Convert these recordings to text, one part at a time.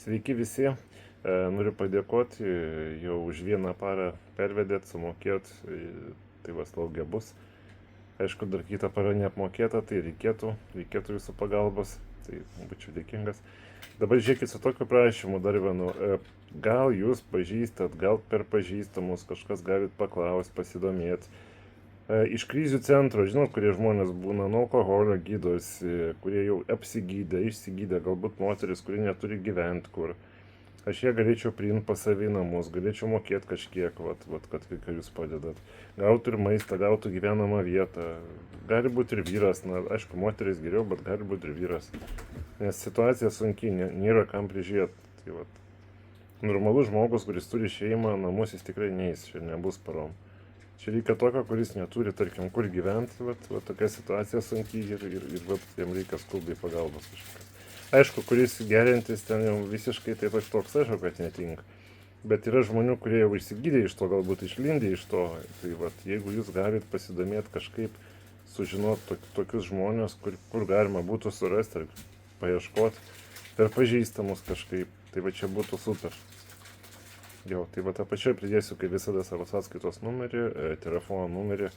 Sveiki visi, noriu padėkoti, jau už vieną parą pervedėt, sumokėt, tai va slaugė bus. Aišku, dar kitą parą neapmokėta, tai reikėtų jūsų pagalbos, tai būčiau dėkingas. Dabar žiūrėkit su tokiu prašymu dar vienu, gal jūs pažįstat, gal per pažįstamus kažkas galit paklausti, pasidomėti. Iš krizių centro, žinot, kurie žmonės būna nuo alkoholio gydosi, kurie jau apsigydė, išsigydė, galbūt moteris, kurie neturi gyventi kur. Aš ją galėčiau priimti pas savį namus, galėčiau mokėti kažkiek, kad kai jūs padedat. Gautų ir maistą, gautų gyvenamą vietą. Gali būti ir vyras, na, aišku, moteris geriau, bet gali būti ir vyras. Nes situacija sunki, nėra kam prižiūrėti. Tai vat, normalus žmogus, kuris turi šeimą, namus jis tikrai neis, čia nebus parom. Čia reikia tokio, kuris neturi, tarkim, kur gyventi, tokia situacija sunkiai ir jam reikia skubiai pagalbos kažkokios. Aišku, kuris gerintis ten jau visiškai taip pat toks, aišku, kad netinka. Bet yra žmonių, kurie jau išsigydė iš to, galbūt išlindė iš to. Tai jeigu jūs galit pasidomėti kažkaip, sužinoti tokius žmonės, kur galima būtų surasti ar paieškoti, per pažįstamus kažkaip, tai čia būtų super. Jau, tai apačioj pridėsiu, kaip visada, savo sąskaitos numerį, telefono numerį.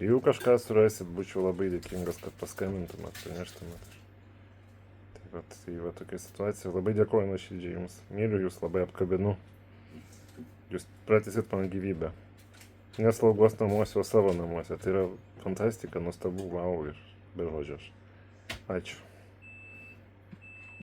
Jeigu kažką surasit, būčiau labai dėkingas, kad paskambintumėt, praneštumėt. Tai tokia situacija. Labai dėkoju nuoširdžiai jums. Myliu jūs, labai apkabinu. Jūs pratęsit man gyvybę. Ne slaugos namuose, o savo namuose. Tai yra fantastika, nuostabu, wow ir be žodžio. Ačiū.